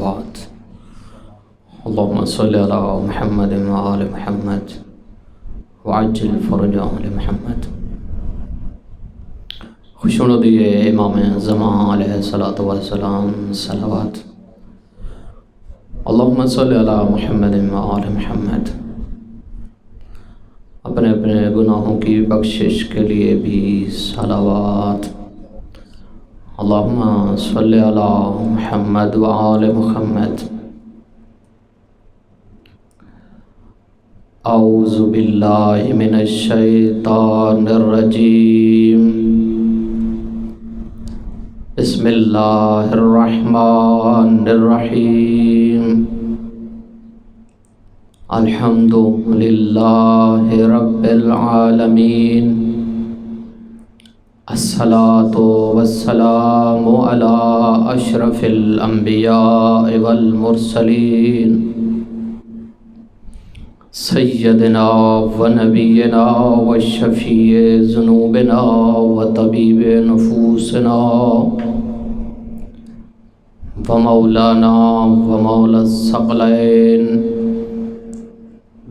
بعد اللهم صل على محمد وآل محمد وعجل فرج آل محمد. خوشنودی امام زمان علیہ الصلوۃ والسلام صلوات. اللهم صل على محمد وآل محمد. اپنے اپنے گناہوں کی بخشش کے لیے بھی صلوات. اللهم صل على محمد وآل محمد. اعوذ باللہ من الشیطان الرجیم. بسم اللہ الرحمن الرحیم. الحمد للہ رب العالمین. الصلاة والسلام على اشرف الانبیاء والمرسلین سیدنا و نبینا و شفیع ذنوبنا و طبیب نفوسنا و مولانا و مولا الثقلین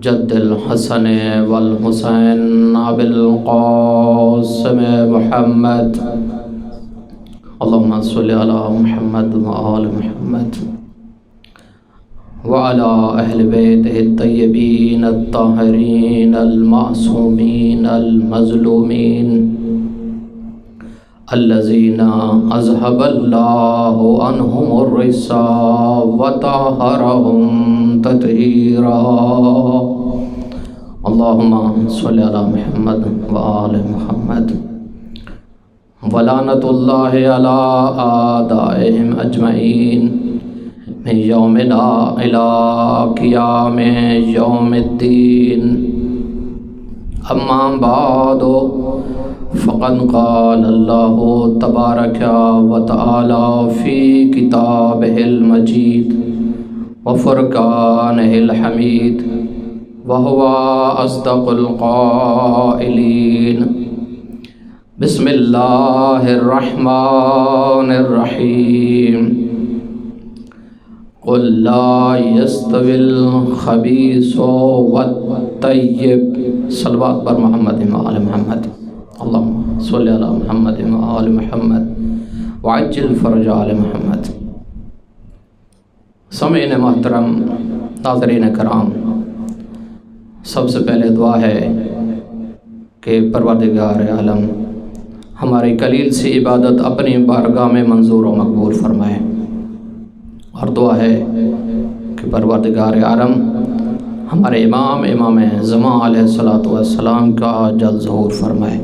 جد الحسن والحسین ابی القاسم محمد. اللهم صل على محمد وآل محمد وعلى اہل بیتہ الطیبین الطاہرین المعصومین المظلومین الذین اذهب اللہ عنہم الرجس وطہرہم تطہیرا. اللہم صل علی محمد وآل محمد. ولعنۃ اللہ علی اعدائہم اجمعین من یومنا الی قیام یوم الدین. اما بعد فقد قال اللہ تبارک و تعالی فی کتابہ المجید وفرقانہ الحمید وہو اصدق القائلین. بسم اللہ الرحمن الرحیم. قل لا يستوي الخبيث والطيب. صلوات بر محمد وآل محمد. اللهم صل على محمد وآل محمد وعجل فرج آل محمد. سامعین محترم، ناظرین کرام، سب سے پہلے دعا ہے کہ پروردگار عالم ہماری قلیل سی عبادت اپنی بارگاہ میں منظور و مقبول فرمائے، اور دعا ہے کہ پروردگار عالم ہمارے امام زمان علیہ الصلوۃ والسلام کا جلد ظہور فرمائے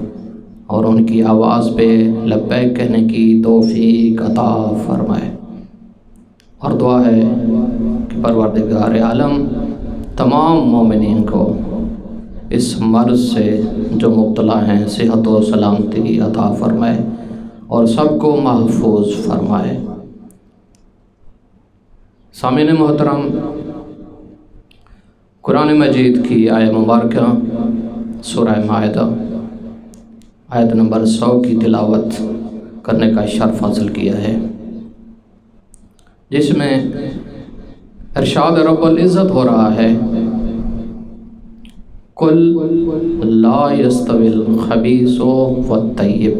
اور ان کی آواز پہ لبیک کہنے کی توفیق عطا فرمائے. اور دعا ہے کہ پروردگار عالم تمام مومنین کو اس مرض سے جو مبتلا ہیں صحت و سلامتی عطا فرمائے اور سب کو محفوظ فرمائے. سامعین محترم، قرآن مجید کی آیہ مبارکہ سورہ مائدہ آیت نمبر 100 کی تلاوت کرنے کا شرف حاصل کیا ہے، جس میں ارشاد رب العزت ہو رہا ہے قل لا يستوي الخبيث والطيب.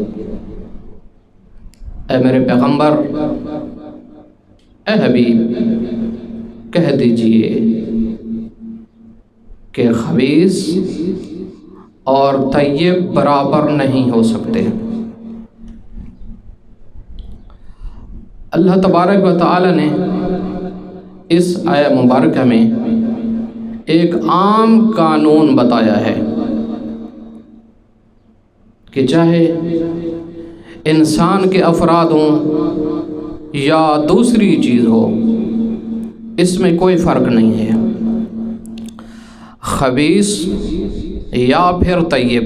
اے میرے پیغمبر، اے حبیب، کہہ دیجئے کہ خبیث اور طیب برابر نہیں ہو سکتے. اللہ تبارک و تعالی نے اس آیہ مبارکہ میں ایک عام قانون بتایا ہے کہ چاہے انسان کے افراد ہوں یا دوسری چیز ہو، اس میں کوئی فرق نہیں ہے. خبیث یا پھر طیب.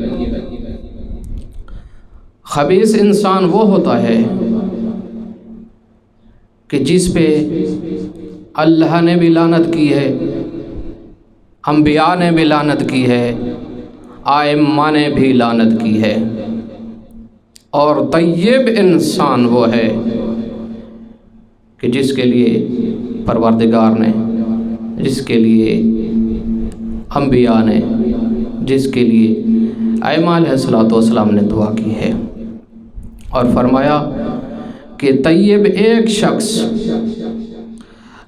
خبیث انسان وہ ہوتا ہے کہ جس پہ اللہ نے بھی لعنت کی ہے، انبیاء نے بھی لعنت کی ہے، ائمہ نے بھی لعنت کی ہے. اور طیب انسان وہ ہے کہ جس کے لیے پروردگار نے، جس کے لیے انبیاء نے، جس کے لیے ائمہ علیہ الصلوۃ والسلام نے دعا کی ہے، اور فرمایا کہ طیب ایک شخص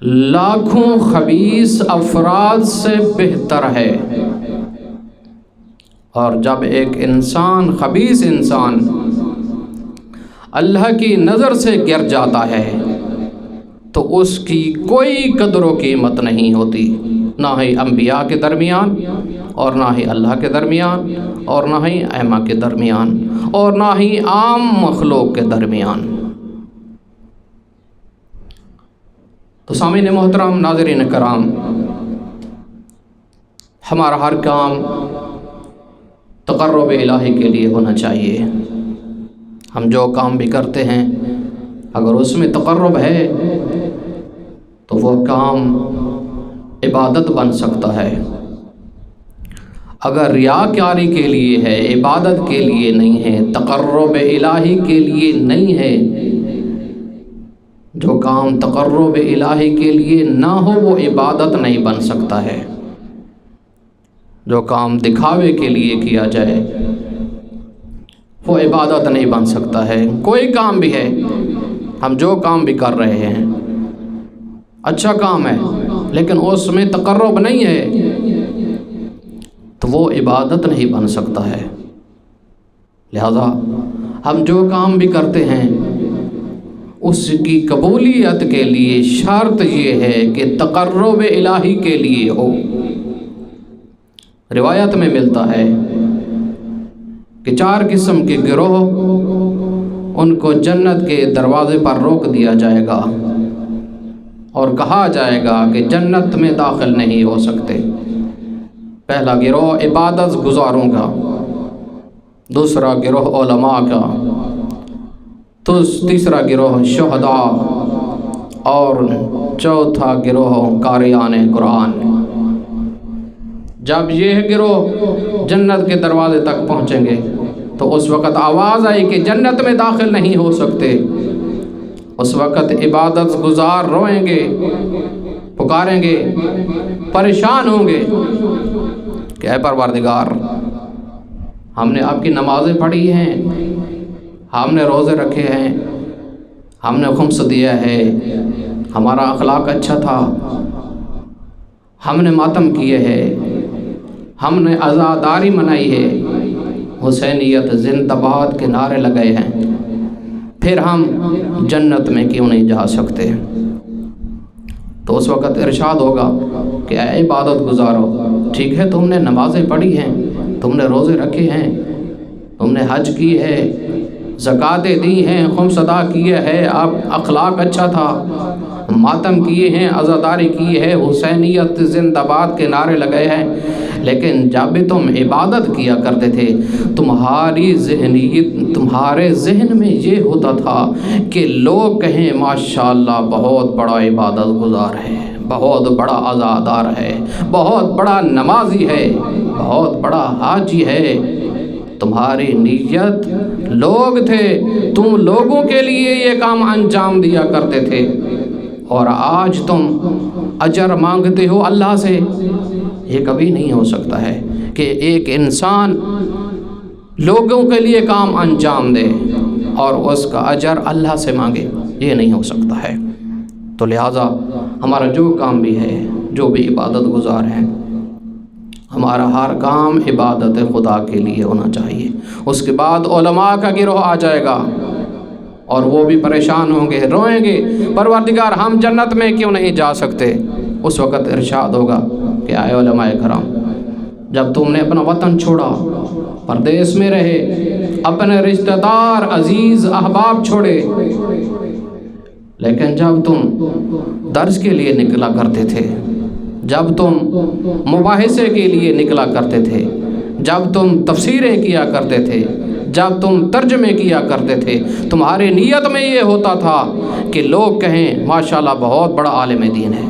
لاکھوں خبیث افراد سے بہتر ہے۔ اور جب ایک انسان، خبیث انسان، اللہ کی نظر سے گر جاتا ہے تو اس کی کوئی قدر و قیمت نہیں ہوتی، نہ ہی انبیاء کے درمیان، اور نہ ہی اللہ کے درمیان، اور نہ ہی ائمہ کے درمیان، اور نہ ہی عام مخلوق کے درمیان۔ تو سامعین محترم، ناظرین کرام، ہمارا ہر کام تقرب الہی کے لیے ہونا چاہیے۔ ہم جو کام بھی کرتے ہیں اگر اس میں تقرب ہے تو وہ کام عبادت بن سکتا ہے۔ اگر ریاکاری کے لیے ہے، عبادت کے لیے نہیں ہے، تقرب الہی کے لیے نہیں ہے، جو کام تقرب الہی کے لیے نہ ہو وہ عبادت نہیں بن سکتا ہے۔ جو کام دکھاوے کے لیے کیا جائے وہ عبادت نہیں بن سکتا ہے۔ کوئی کام بھی ہے، ہم جو کام بھی کر رہے ہیں اچھا کام ہے لیکن اس میں تقرب نہیں ہے تو وہ عبادت نہیں بن سکتا ہے۔ لہذا ہم جو کام بھی کرتے ہیں اس کی قبولیت کے لیے شرط یہ ہے کہ تقرب الہی کے لیے ہو۔ روایت میں ملتا ہے کہ 4 قسم کے گروہ ان کو جنت کے دروازے پر روک دیا جائے گا اور کہا جائے گا کہ جنت میں داخل نہیں ہو سکتے۔ پہلا گروہ عبادت گزاروں کا، دوسرا گروہ علماء کا، تیسرا گروہ شہداء، اور چوتھا گروہ قاریان قرآن۔ جب یہ گروہ جنت کے دروازے تک پہنچیں گے تو اس وقت آواز آئی کہ جنت میں داخل نہیں ہو سکتے۔ اس وقت عبادت گزار روئیں گے، پکاریں گے، پریشان ہوں گے کہ اے پروردگار، ہم نے آپ کی نمازیں پڑھی ہیں، ہم نے روزے رکھے ہیں، ہم نے خمس دیا ہے، ہمارا اخلاق اچھا تھا، ہم نے ماتم کیے ہیں، ہم نے عزاداری منائی ہے، حسینیت زندہ باد کے نعرے لگائے ہیں، پھر ہم جنت میں کیوں نہیں جا سکتے؟ تو اس وقت ارشاد ہوگا کہ اے عبادت گزارو، ٹھیک ہے تم نے نمازیں پڑھی ہیں، تم نے روزے رکھے ہیں، تم نے حج کی ہے، زکاتیں دی ہیں، خمس ادا کیے ہے، آپ اخلاق اچھا تھا، ماتم کیے ہیں، عزاداری کی ہے، حسینیت زندہ باد کے نعرے لگائے ہیں، لیکن جب بھی تم عبادت کیا کرتے تھے تمہارے ذہن میں یہ ہوتا تھا کہ لوگ کہیں ماشاءاللہ بہت بڑا عبادت گزار ہے، بہت بڑا عزادار ہے، بہت بڑا نمازی ہے، بہت بڑا حاجی ہے۔ تمہاری نیت لوگ تھے، تم لوگوں کے لیے یہ کام انجام دیا کرتے تھے، اور آج تم اجر مانگتے ہو اللہ سے۔ یہ کبھی نہیں ہو سکتا ہے کہ ایک انسان لوگوں کے لیے کام انجام دے اور اس کا اجر اللہ سے مانگے، یہ نہیں ہو سکتا ہے۔ تو لہٰذا ہمارا جو کام بھی ہے، جو بھی عبادت گزار ہیں، ہمارا ہر کام عبادت خدا کے لیے ہونا چاہیے۔ اس کے بعد علماء کا گروہ آ جائے گا اور وہ بھی پریشان ہوں گے، روئیں گے، پروردگار ہم جنت میں کیوں نہیں جا سکتے؟ اس وقت ارشاد ہوگا کہ اے علماء کرام، جب تم نے اپنا وطن چھوڑا، پردیس میں رہے، اپنے رشتہ دار عزیز احباب چھوڑے، لیکن جب تم درس کے لیے نکلا کرتے تھے، جب تم مباحثے کے لیے نکلا کرتے تھے، جب تم تفسیریں کیا کرتے تھے، جب تم ترجمے کیا کرتے تھے، تمہاری نیت میں یہ ہوتا تھا کہ لوگ کہیں ماشاءاللہ بہت بڑا عالم دین ہے،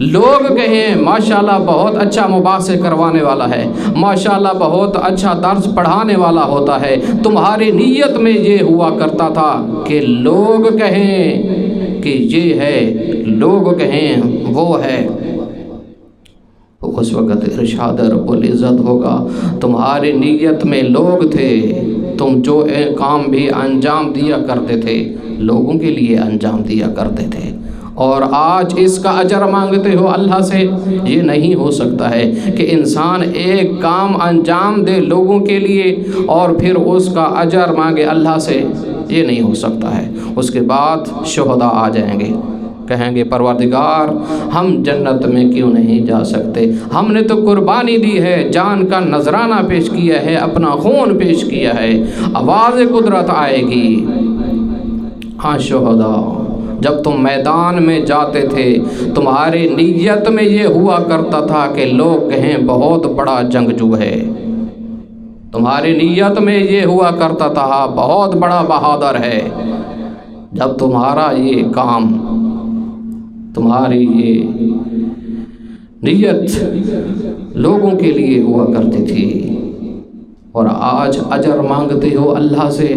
لوگ کہیں ماشاءاللہ بہت اچھا مباحثے کروانے والا ہے، ماشاءاللہ بہت اچھا درس پڑھانے والا ہوتا ہے۔ تمہاری نیت میں یہ ہوا کرتا تھا کہ لوگ کہیں کہ یہ ہے، لوگ کہیں وہ ہے، تو اس وقت ارشاد رب العزت ہوگا تمہاری نیت میں لوگ تھے، تم جو کام بھی انجام دیا کرتے تھے لوگوں کے لیے انجام دیا کرتے تھے، اور آج اس کا اجر مانگتے ہو اللہ سے۔ یہ نہیں ہو سکتا ہے کہ انسان ایک کام انجام دے لوگوں کے لیے اور پھر اس کا اجر مانگے اللہ سے، یہ نہیں ہو سکتا ہے۔ اس کے بعد شہداء آ جائیں گے، کہیں گے پروردگار ہم جنت میں کیوں نہیں جا سکتے، ہم نے تو قربانی دی ہے، جان کا نذرانہ پیش کیا ہے، اپنا خون پیش کیا ہے۔ آواز قدرت آئے گی، ہاں شہداء جب تم میدان میں جاتے تھے تمہاری نیت میں یہ ہوا کرتا تھا کہ لوگ کہیں بہت بڑا جنگجو ہے، تمہاری نیت میں یہ ہوا کرتا تھا بہت بڑا بہادر ہے۔ جب تمہارا یہ کام، تمہاری یہ نیت لوگوں کے لیے ہوا کرتی تھی اور آج اجر مانگتے ہو اللہ سے،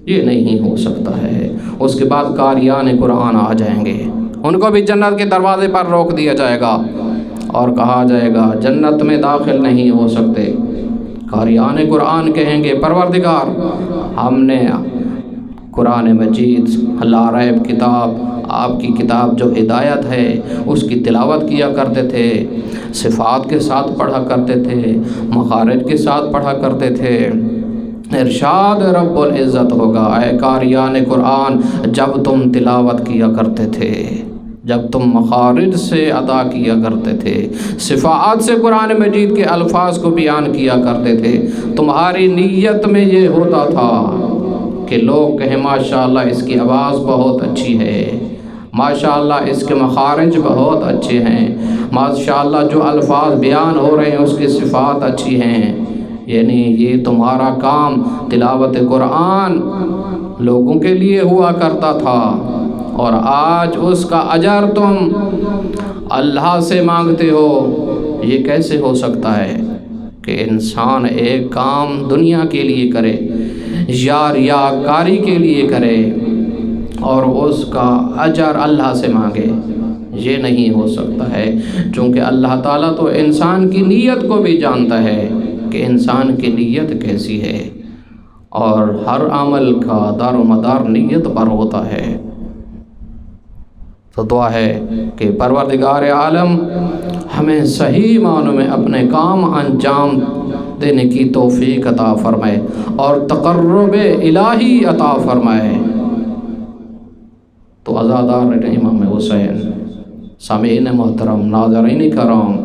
یہ نہیں ہو سکتا ہے۔ اس کے بعد قاریان قرآن آ جائیں گے، ان کو بھی جنت کے دروازے پر روک دیا جائے گا اور کہا جائے گا جنت میں داخل نہیں ہو سکتے۔ قاریان قرآن کہیں گے پروردگار ہم نے قرآن مجید لا ریب کتاب، آپ کی کتاب جو ہدایت ہے اس کی تلاوت کیا کرتے تھے، صفات کے ساتھ پڑھا کرتے تھے، مخارج کے ساتھ پڑھا کرتے تھے۔ ارشاد رب العزت ہوگا اے قاریان قرآن جب تم تلاوت کیا کرتے تھے، جب تم مخارج سے ادا کیا کرتے تھے، صفات سے قرآن مجید کے الفاظ کو بیان کیا کرتے تھے، تمہاری نیت میں یہ ہوتا تھا کہ لوگ کہیں ماشاءاللہ اس کی آواز بہت اچھی ہے، ماشاءاللہ اس کے مخارج بہت اچھے ہیں، ماشاءاللہ جو الفاظ بیان ہو رہے ہیں اس کی صفات اچھی ہیں، یعنی یہ تمہارا کام تلاوت قرآن لوگوں کے لیے ہوا کرتا تھا اور آج اس کا اجر تم اللہ سے مانگتے ہو۔ یہ کیسے ہو سکتا ہے کہ انسان ایک کام دنیا کے لیے کرے یا ریاکاری کے لیے کرے اور اس کا اجر اللہ سے مانگے؟ یہ نہیں ہو سکتا ہے، چونکہ اللہ تعالیٰ تو انسان کی نیت کو بھی جانتا ہے کہ انسان کی نیت کیسی ہے، اور ہر عمل کا دار و مدار نیت پر ہوتا ہے۔ تو دعا ہے کہ پروردگار عالم ہمیں صحیح معنوں میں اپنے کام انجام دینے کی توفیق عطا فرمائے اور تقرب الہی عطا فرمائے۔ تو عزادار امام حسین، سامعین محترم، ناظرین کرام،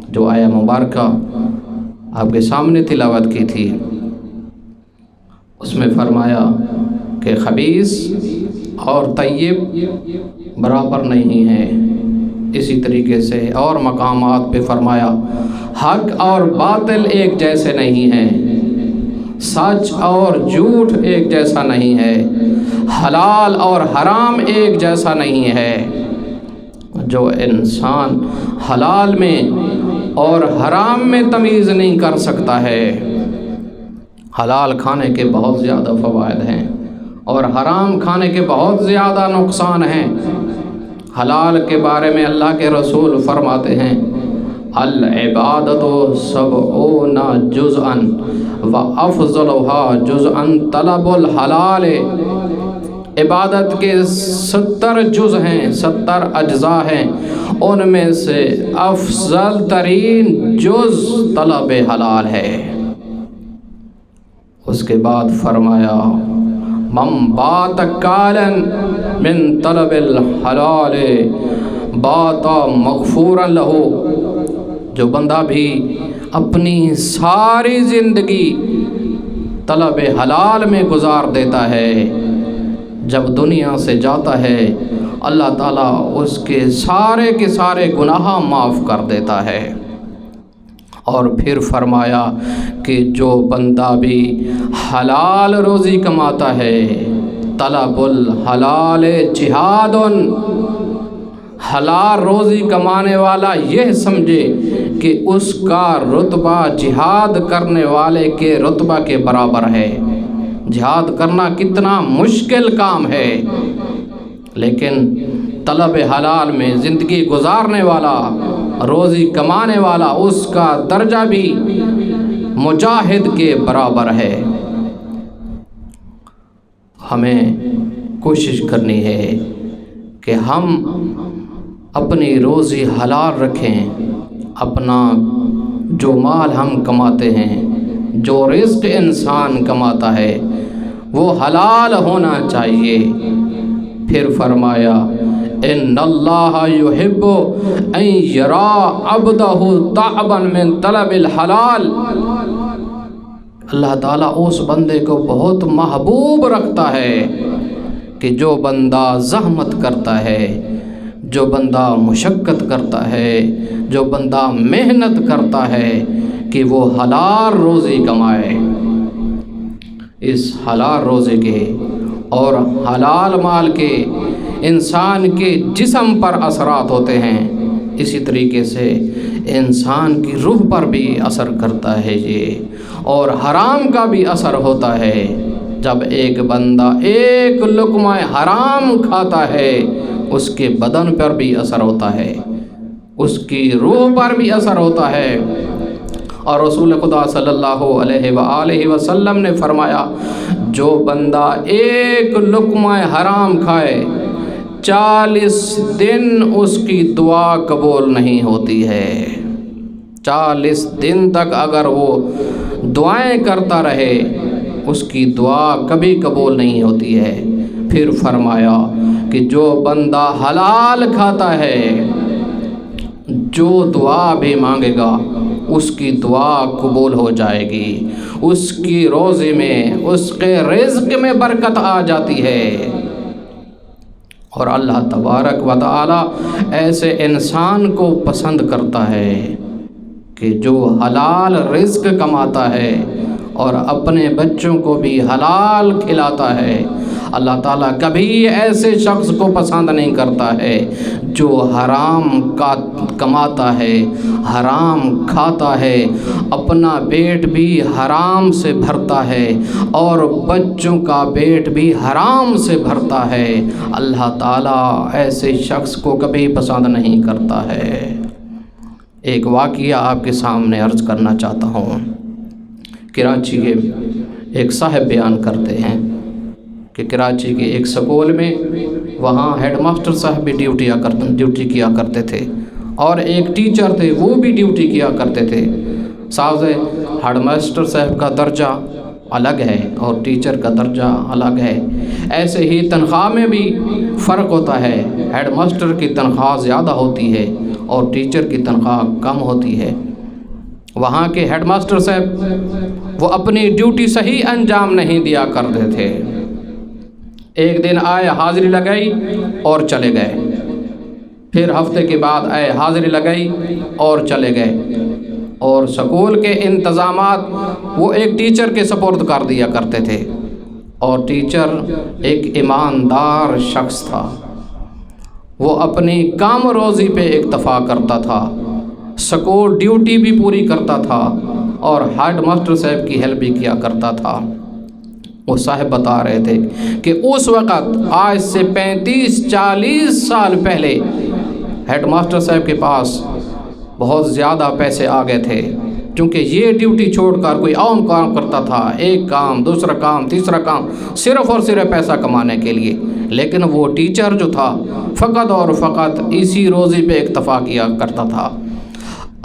جو آیہ مبارکہ آپ کے سامنے تلاوت کی تھی اس میں فرمایا کہ خبیث اور طیب برابر نہیں ہیں، اسی طریقے سے اور مقامات پہ فرمایا حق اور باطل ایک جیسے نہیں ہیں، سچ اور جھوٹ ایک جیسا نہیں ہے، حلال اور حرام ایک جیسا نہیں ہے۔ جو انسان حلال میں اور حرام میں تمیز نہیں کر سکتا ہے، حلال کھانے کے بہت زیادہ فوائد ہیں اور حرام کھانے کے بہت زیادہ نقصان ہیں۔ حلال کے بارے میں اللہ کے رسول فرماتے ہیں العبادت سبعون جزءا وافضلها جزءا طلب الحلال، عبادت کے 70 جز ہیں، 70 اجزاء ہیں، ان میں سے افضل ترین جز طلب حلال ہے۔ اس کے بعد فرمایا من بات کالا من طلب الحلال بات مغفورا لہو، جو بندہ بھی اپنی ساری زندگی طلب حلال میں گزار دیتا ہے، جب دنیا سے جاتا ہے اللہ تعالیٰ اس کے سارے گناہ معاف کر دیتا ہے۔ اور پھر فرمایا کہ جو بندہ بھی حلال روزی کماتا ہے، طلب الحلال جہاد، حلال روزی کمانے والا یہ سمجھے کہ اس کا رتبہ جہاد کرنے والے کے رتبہ کے برابر ہے۔ جہاد کرنا کتنا مشکل کام ہے، لیکن طلب حلال میں زندگی گزارنے والا، روزی کمانے والا، اس کا درجہ بھی مجاہد کے برابر ہے۔ ہمیں کوشش کرنی ہے کہ ہم اپنی روزی حلال رکھیں، اپنا جو مال ہم کماتے ہیں، جو رزق انسان کماتا ہے وہ حلال ہونا چاہیے۔ پھر فرمایا ان اللہ یحب ان یرا عبدہ تعبا من طلب الحلال، اللہ تعالیٰ اس بندے کو بہت محبوب رکھتا ہے کہ جو بندہ زحمت کرتا ہے، جو بندہ مشقت کرتا ہے، جو بندہ محنت کرتا ہے کہ وہ حلال روزی کمائے۔ اس حلال روزے کے اور حلال مال کے انسان کے جسم پر اثرات ہوتے ہیں، اسی طریقے سے انسان کی روح پر بھی اثر کرتا ہے یہ، اور حرام کا بھی اثر ہوتا ہے۔ جب ایک بندہ ایک لقمہ حرام کھاتا ہے اس کے بدن پر بھی اثر ہوتا ہے، اس کی روح پر بھی اثر ہوتا ہے۔ اور رسول خدا صلی اللہ علیہ وآلہ وسلم نے فرمایا جو بندہ ایک لقمہ حرام کھائے 40 دن اس کی دعا قبول نہیں ہوتی ہے۔ 40 دن تک اگر وہ دعائیں کرتا رہے اس کی دعا کبھی قبول نہیں ہوتی ہے۔ پھر فرمایا کہ جو بندہ حلال کھاتا ہے جو دعا بھی مانگے گا اس کی دعا قبول ہو جائے گی، اس کی روزی میں، اس کے رزق میں برکت آ جاتی ہے۔ اور اللہ تبارک و تعالی ایسے انسان کو پسند کرتا ہے کہ جو حلال رزق کماتا ہے اور اپنے بچوں کو بھی حلال کھلاتا ہے۔ اللہ تعالیٰ کبھی ایسے شخص کو پسند نہیں کرتا ہے جو حرام کا کماتا ہے، حرام کھاتا ہے، اپنا پیٹ بھی حرام سے بھرتا ہے اور بچوں کا پیٹ بھی حرام سے بھرتا ہے۔ اللہ تعالیٰ ایسے شخص کو کبھی پسند نہیں کرتا ہے۔ ایک واقعہ آپ کے سامنے عرض کرنا چاہتا ہوں۔ کراچی کے ایک صاحب بیان کرتے ہیں کہ کراچی کے ایک سکول میں وہاں ہیڈ ماسٹر صاحب بھی ڈیوٹی کیا کرتے تھے، اور ایک ٹیچر تھے وہ بھی ڈیوٹی کیا کرتے تھے۔ صاحب ہیڈ ماسٹر صاحب کا درجہ الگ ہے اور ٹیچر کا درجہ الگ ہے، ایسے ہی تنخواہ میں بھی فرق ہوتا ہے۔ ہیڈ ماسٹر کی تنخواہ زیادہ ہوتی ہے اور ٹیچر کی تنخواہ کم ہوتی ہے۔ وہاں کے ہیڈ ماسٹر صاحب وہ اپنی ڈیوٹی صحیح انجام نہیں دیا کرتے تھے۔ ایک دن آئے، حاضری لگائی اور چلے گئے، پھر ہفتے کے بعد آئے، حاضری لگائی اور چلے گئے، اور سکول کے انتظامات وہ ایک ٹیچر کے سپرد کر دیا کرتے تھے، اور ٹیچر ایک ایماندار شخص تھا، وہ اپنی کام روزی پہ اکتفا کرتا تھا، سکول ڈیوٹی بھی پوری کرتا تھا اور ہیڈ ماسٹر صاحب کی ہیلپ بھی کیا کرتا تھا۔ وہ صاحب بتا رہے تھے کہ اس وقت آج سے 35-40 سال پہلے ہیڈ ماسٹر صاحب کے پاس بہت زیادہ پیسے آ گئے تھے، چونکہ یہ ڈیوٹی چھوڑ کر کوئی عام کام کرتا تھا، ایک کام، دوسرا کام، تیسرا کام، صرف اور صرف پیسہ کمانے کے لیے۔ لیکن وہ ٹیچر جو تھا فقط اور فقط اسی روزی پہ اکتفا کیا کرتا تھا۔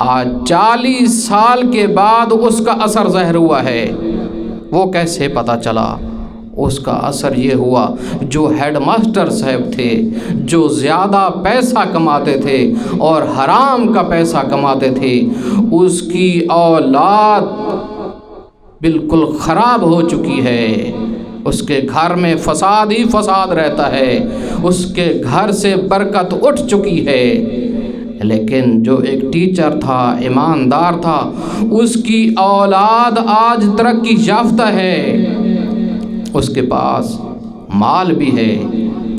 آج 40 سال کے بعد اس کا اثر ظاہر ہوا ہے۔ وہ کیسے پتہ چلا؟ اس کا اثر یہ ہوا جو ہیڈ ماسٹر صاحب تھے، جو زیادہ پیسہ کماتے تھے اور حرام کا پیسہ کماتے تھے، اس کی اولاد بالکل خراب ہو چکی ہے، اس کے گھر میں فساد ہی فساد رہتا ہے، اس کے گھر سے برکت اٹھ چکی ہے۔ لیکن جو ایک ٹیچر تھا، ایماندار تھا، اس کی اولاد آج ترقی یافتہ ہے، اس کے پاس مال بھی ہے،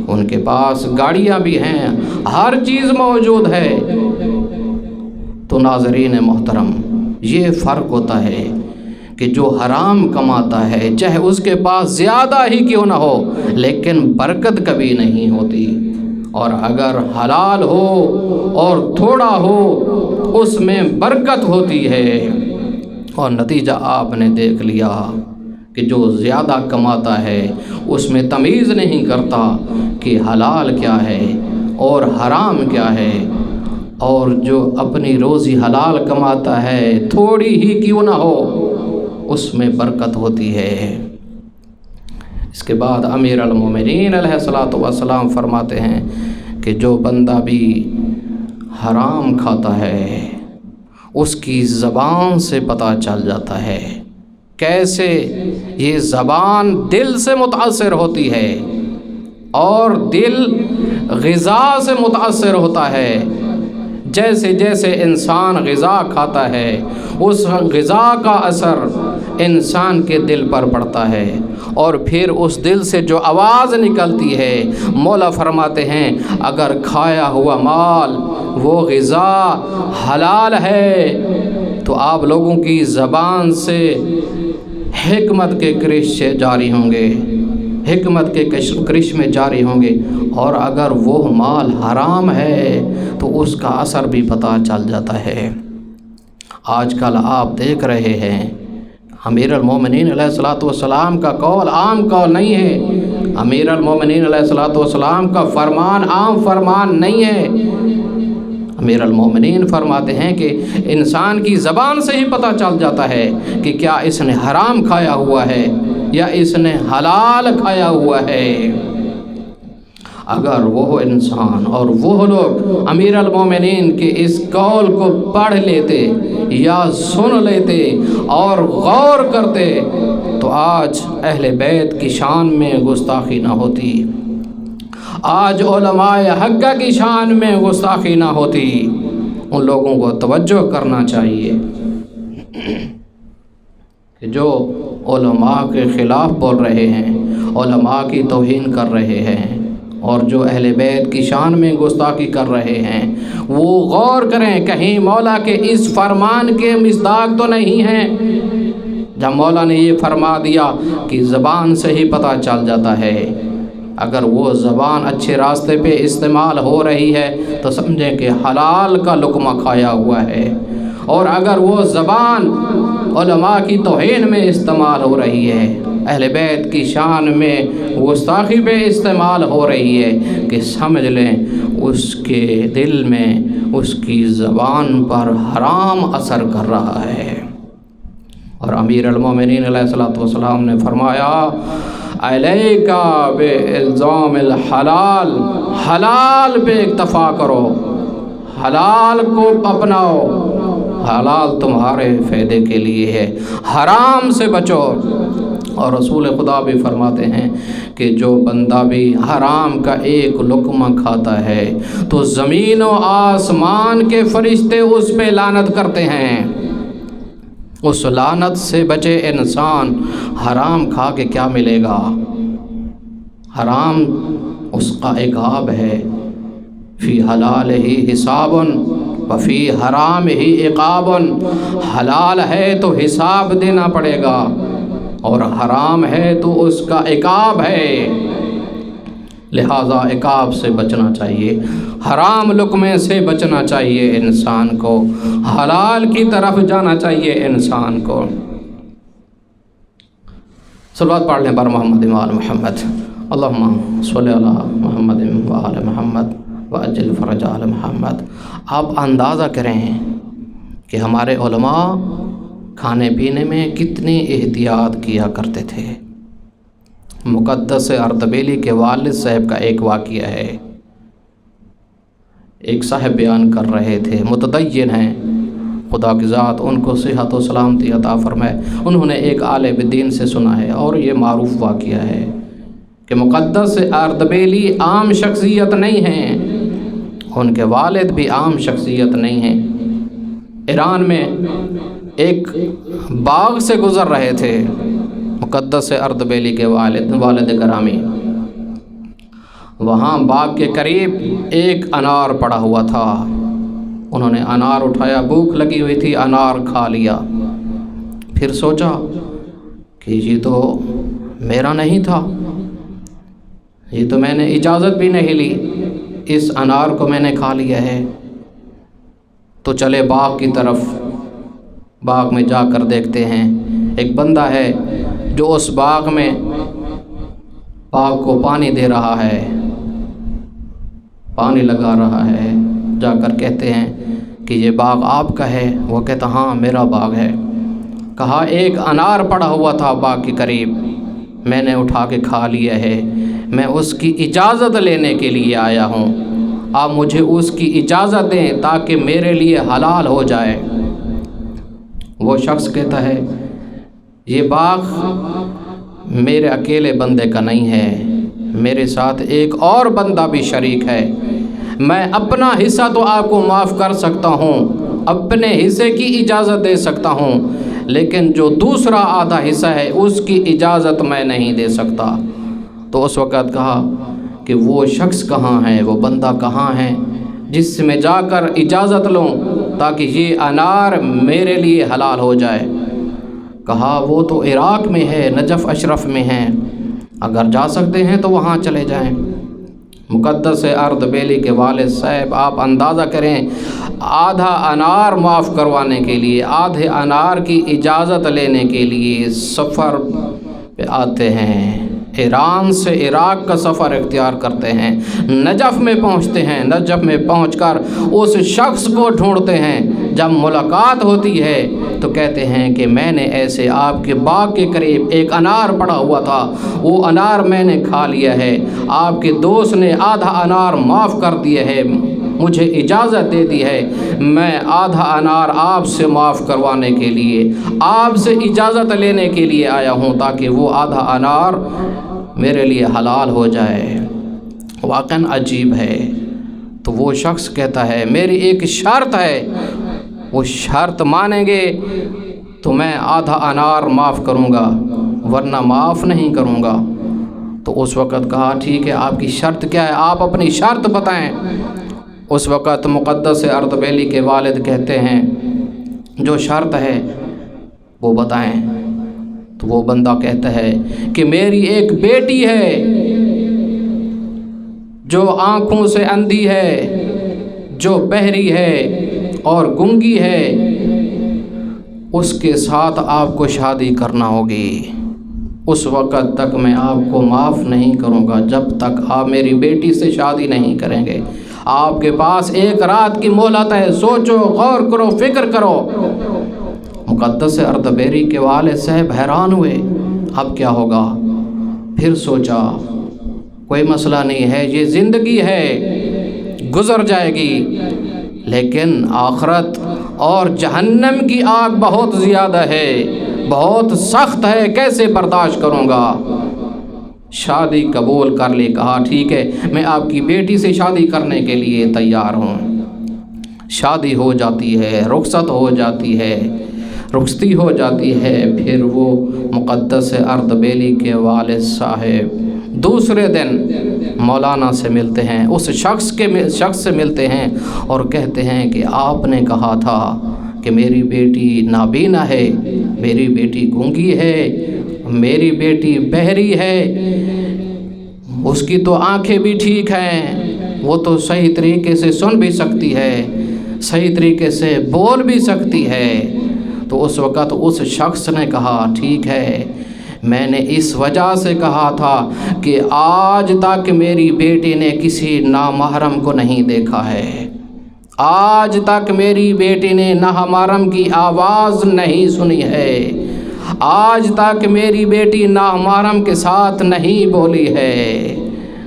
ان کے پاس گاڑیاں بھی ہیں، ہر چیز موجود ہے۔ تو ناظرین محترم، یہ فرق ہوتا ہے کہ جو حرام کماتا ہے چاہے اس کے پاس زیادہ ہی کیوں نہ ہو لیکن برکت کبھی نہیں ہوتی، اور اگر حلال ہو اور تھوڑا ہو اس میں برکت ہوتی ہے۔ اور نتیجہ آپ نے دیکھ لیا کہ جو زیادہ کماتا ہے اس میں تمیز نہیں کرتا کہ حلال کیا ہے اور حرام کیا ہے، اور جو اپنی روزی حلال کماتا ہے تھوڑی ہی کیوں نہ ہو اس میں برکت ہوتی ہے۔ اس کے بعد امیر المومنین علیہ الصلوۃ والسلام فرماتے ہیں کہ جو بندہ بھی حرام کھاتا ہے اس کی زبان سے پتہ چل جاتا ہے۔ کیسے؟ یہ زبان دل سے متاثر ہوتی ہے، اور دل غذا سے متاثر ہوتا ہے۔ جیسے جیسے انسان غذا کھاتا ہے اس غذا کا اثر انسان کے دل پر پڑتا ہے، اور پھر اس دل سے جو آواز نکلتی ہے، مولا فرماتے ہیں اگر کھایا ہوا مال وہ غذا حلال ہے تو آپ لوگوں کی زبان سے حکمت کے کرشمے جاری ہوں گے، حکمت کے کرشمے جاری ہوں گے، اور اگر وہ مال حرام ہے تو اس کا اثر بھی پتہ چل جاتا ہے۔ آج کل آپ دیکھ رہے ہیں امیر المومنین علیہ الصلوۃ والسلام کا قول عام قول نہیں ہے، امیر المومنین علیہ الصلوۃ والسلام کا فرمان عام فرمان نہیں ہے۔ امیر المومنین فرماتے ہیں کہ انسان کی زبان سے ہی پتہ چل جاتا ہے کہ کیا اس نے حرام کھایا ہوا ہے یا اس نے حلال کھایا ہوا ہے۔ اگر وہ انسان اور وہ لوگ امیر المومنین کے اس قول کو پڑھ لیتے یا سن لیتے اور غور کرتے تو آج اہل بیت کی شان میں گستاخی نہ ہوتی، آج علماء حقہ کی شان میں گستاخی نہ ہوتی۔ ان لوگوں کو توجہ کرنا چاہیے کہ جو علماء کے خلاف بول رہے ہیں، علماء کی توہین کر رہے ہیں، اور جو اہل بیت کی شان میں گستاخی کر رہے ہیں وہ غور کریں کہیں مولا کے اس فرمان کے مصداق تو نہیں ہیں۔ جب مولا نے یہ فرما دیا کہ زبان سے ہی پتہ چل جاتا ہے، اگر وہ زبان اچھے راستے پہ استعمال ہو رہی ہے تو سمجھیں کہ حلال کا لقمہ کھایا ہوا ہے، اور اگر وہ زبان علماء کی توہین میں استعمال ہو رہی ہے، اہل بیت کی شان میں گستاخی پہ استعمال ہو رہی ہے، کہ سمجھ لیں اس کے دل میں اس کی زبان پر حرام اثر کر رہا ہے۔ اور امیر المومنین علیہ الصلوۃ والسلام نے فرمایا علیکا بالزام الحلال، حلال پہ اکتفا کرو، حلال کو اپناؤ، حلال تمہارے فائدے کے لیے ہے، حرام سے بچو۔ اور رسول خدا بھی فرماتے ہیں کہ جو بندہ بھی حرام کا ایک لقمہ کھاتا ہے تو زمین و آسمان کے فرشتے اس پہ لعنت کرتے ہیں۔ اس لعنت سے بچے انسان، حرام کھا کے کیا ملے گا؟ حرام اس کا عقاب ہے، فی حلال ہی حساب وفی حرام ہی عقاب، حلال ہے تو حساب دینا پڑے گا اور حرام ہے تو اس کا عقاب ہے، لہذا عقاب سے بچنا چاہیے، حرام لقمے سے بچنا چاہیے انسان کو، حلال کی طرف جانا چاہیے انسان کو۔ صلوات پڑھ لیں بر محمد و آل محمد، اللہم صلی علی محمد و آل محمد وعجل فرج آل محمد۔ آپ اندازہ کریں کہ ہمارے علماء کھانے پینے میں کتنی احتیاط کیا کرتے تھے۔ مقدس اردبیلی کے والد صاحب کا ایک واقعہ ہے، ایک صاحب بیان کر رہے تھے، متدین ہیں، خدا کی ذات ان کو صحت و سلامتی عطا فرمائے، انہوں نے ایک عالم دین سے سنا ہے اور یہ معروف واقعہ ہے کہ مقدس اردبیلی عام شخصیت نہیں ہیں، ان کے والد بھی عام شخصیت نہیں ہیں۔ ایران میں ایک باغ سے گزر رہے تھے مقدس اردبیلی کے والد گرامی، وہاں باغ کے قریب ایک انار پڑا ہوا تھا، انہوں نے انار اٹھایا، بھوک لگی ہوئی تھی، انار کھا لیا، پھر سوچا کہ یہ تو میرا نہیں تھا، یہ تو میں نے اجازت بھی نہیں لی، اس انار کو میں نے کھا لیا ہے۔ تو چلے باغ کی طرف، باغ میں جا کر دیکھتے ہیں ایک بندہ ہے جو اس باغ میں باغ کو پانی دے رہا ہے، پانی لگا رہا ہے۔ جا کر کہتے ہیں کہ یہ باغ آپ کا ہے؟ وہ کہتا ہاں میرا باغ ہے۔ کہا ایک انار پڑا ہوا تھا باغ کے قریب، میں نے اٹھا کے کھا لیا ہے، میں اس کی اجازت لینے کے لیے آیا ہوں، آپ مجھے اس کی اجازت دیں تاکہ میرے لیے حلال ہو جائے۔ وہ شخص کہتا ہے یہ باغ میرے اکیلے بندے کا نہیں ہے، میرے ساتھ ایک اور بندہ بھی شریک ہے، میں اپنا حصہ تو آپ کو معاف کر سکتا ہوں، اپنے حصے کی اجازت دے سکتا ہوں، لیکن جو دوسرا آدھا حصہ ہے اس کی اجازت میں نہیں دے سکتا۔ تو اس وقت کہا کہ وہ شخص کہاں ہے، وہ بندہ کہاں ہے جس سے میں جا کر اجازت لوں تاکہ یہ انار میرے لیے حلال ہو جائے؟ کہا وہ تو عراق میں ہے، نجف اشرف میں ہے، اگر جا سکتے ہیں تو وہاں چلے جائیں۔ مقدس اردبیلی کے والد صاحب آپ اندازہ کریں، آدھا انار معاف کروانے کے لیے، آدھے انار کی اجازت لینے کے لیے سفر پہ آتے ہیں، ایران سے عراق کا سفر اختیار کرتے ہیں، نجف میں پہنچتے ہیں، نجف میں پہنچ کر اس شخص کو ڈھونڈتے ہیں۔ جب ملاقات ہوتی ہے تو کہتے ہیں کہ میں نے ایسے آپ کے باغ کے قریب ایک انار پڑا ہوا تھا، وہ انار میں نے کھا لیا ہے، آپ کے دوست نے آدھا انار معاف کر دیا ہے، مجھے اجازت دے دی ہے، میں آدھا انار آپ سے معاف کروانے کے لیے، آپ سے اجازت لینے کے لیے آیا ہوں تاکہ وہ آدھا انار میرے لیے حلال ہو جائے۔ واقعاً عجیب ہے۔ تو وہ شخص کہتا ہے میری ایک شرط ہے، وہ شرط مانیں گے تو میں آدھا انار معاف کروں گا ورنہ معاف نہیں کروں گا۔ تو اس وقت کہا ٹھیک ہے، آپ کی شرط کیا ہے، آپ اپنی شرط بتائیں۔ اس وقت مقدس اردبیلی کے والد کہتے ہیں جو شرط ہے وہ بتائیں۔ تو وہ بندہ کہتا ہے کہ میری ایک بیٹی ہے جو آنکھوں سے اندھی ہے، جو بہری ہے اور گونگی ہے، اس کے ساتھ آپ کو شادی کرنا ہوگی، اس وقت تک میں آپ کو معاف نہیں کروں گا جب تک آپ میری بیٹی سے شادی نہیں کریں گے۔ آپ کے پاس ایک رات کی مہلت ہے، سوچو، غور کرو، فکر کرو۔ مقدس اردبیلی کے والد صاحب حیران ہوئے، اب کیا ہوگا؟ پھر سوچا کوئی مسئلہ نہیں ہے، یہ زندگی ہے، گزر جائے گی، لیکن آخرت اور جہنم کی آگ بہت زیادہ ہے، بہت سخت ہے، کیسے برداشت کروں گا؟ شادی قبول کر لی، کہا ٹھیک ہے میں آپ کی بیٹی سے شادی کرنے کے لیے تیار ہوں۔ شادی ہو جاتی ہے، رخصت ہو جاتی ہے، رخصتی ہو جاتی ہے۔ پھر وہ مقدس اردبیلی کے والد صاحب دوسرے دن مولانا سے ملتے ہیں، اس شخص سے ملتے ہیں اور کہتے ہیں کہ آپ نے کہا تھا کہ میری بیٹی نابینا ہے، میری بیٹی گونگی ہے، میری بیٹی بہری ہے، اس کی تو آنکھیں بھی ٹھیک ہیں، وہ تو صحیح طریقے سے سن بھی سکتی ہے، صحیح طریقے سے بول بھی سکتی ہے۔ تو اس وقت اس شخص نے کہا ٹھیک ہے، میں نے اس وجہ سے کہا تھا کہ آج تک میری بیٹی نے کسی نامحرم کو نہیں دیکھا ہے، آج تک میری بیٹی نے نامحرم کی آواز نہیں سنی ہے، آج تک میری بیٹی نامحرم کے ساتھ نہیں بولی ہے۔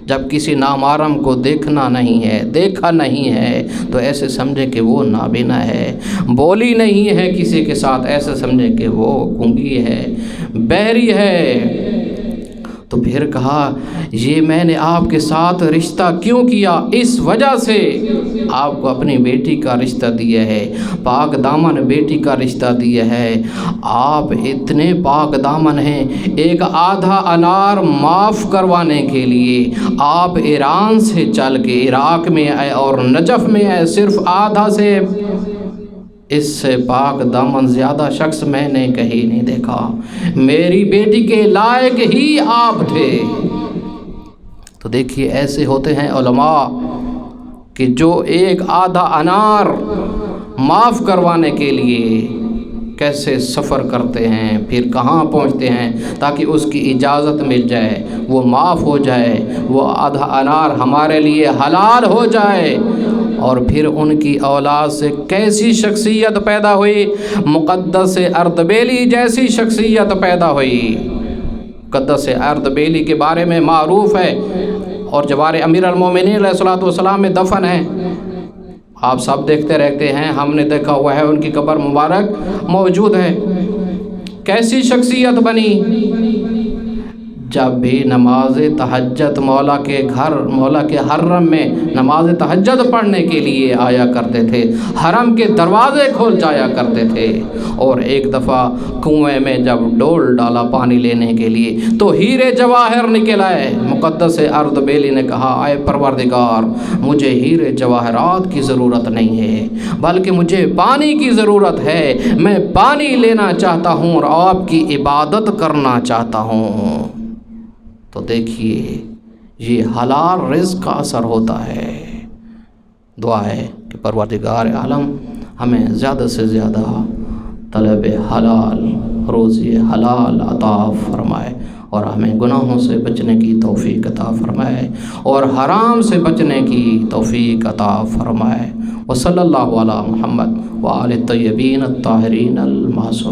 جب کسی نامحرم کو دیکھا نہیں ہے تو ایسے سمجھے کہ وہ نابینا ہے، بولی نہیں ہے کسی کے ساتھ، ایسے سمجھے کہ وہ گونگی ہے، بہری ہے۔ تو پھر کہا یہ میں نے آپ کے ساتھ رشتہ کیوں کیا؟ اس وجہ سے آپ کو اپنی بیٹی کا رشتہ دیا ہے، پاک دامن بیٹی کا رشتہ دیا ہے، آپ اتنے پاک دامن ہیں، ایک آدھا انار معاف کروانے کے لیے آپ ایران سے چل کے عراق میں آئے اور نجف میں آئے، صرف آدھا سے اس سے پاک دامن زیادہ شخص میں نے کہیں نہیں دیکھا، میری بیٹی کے لائق ہی آپ تھے۔ تو دیکھیے ایسے ہوتے ہیں علماء کہ جو ایک آدھا انار معاف کروانے کے لیے کیسے سفر کرتے ہیں، پھر کہاں پہنچتے ہیں تاکہ اس کی اجازت مل جائے، وہ معاف ہو جائے، وہ آدھا انار ہمارے لیے حلال ہو جائے۔ اور پھر ان کی اولاد سے کیسی شخصیت پیدا ہوئی، مقدس اردبیلی جیسی شخصیت پیدا ہوئی۔ مقدس اردبیلی کے بارے میں معروف ہے، اور جوار امیر المومنین علیہ السلام میں دفن ہے، آپ سب دیکھتے رہتے ہیں، ہم نے دیکھا ہوا ہے، ان کی قبر مبارک موجود ہے۔ کیسی شخصیت بنی، جب بھی نماز تہجد مولا کے حرم میں نماز تہجد پڑھنے کے لیے آیا کرتے تھے، حرم کے دروازے کھول جایا کرتے تھے، اور ایک دفعہ کنویں میں جب ڈول ڈالا پانی لینے کے لیے تو ہیرے جواہر نکل آئے۔ مقدس اردبیلی نے کہا، اے پروردگار، مجھے ہیرے جواہرات کی ضرورت نہیں ہے، بلکہ مجھے پانی کی ضرورت ہے، میں پانی لینا چاہتا ہوں اور آپ کی عبادت کرنا چاہتا ہوں۔ تو دیکھیے یہ حلال رزق کا اثر ہوتا ہے۔ دعا ہے کہ پروردگار عالم ہمیں زیادہ سے زیادہ طلب حلال، روزی حلال عطا فرمائے، اور ہمیں گناہوں سے بچنے کی توفیق عطا فرمائے، اور حرام سے بچنے کی توفیق عطا فرمائے۔ وصلی اللہ علی محمد وآلہ الطیبین الطاہرین المعصومین۔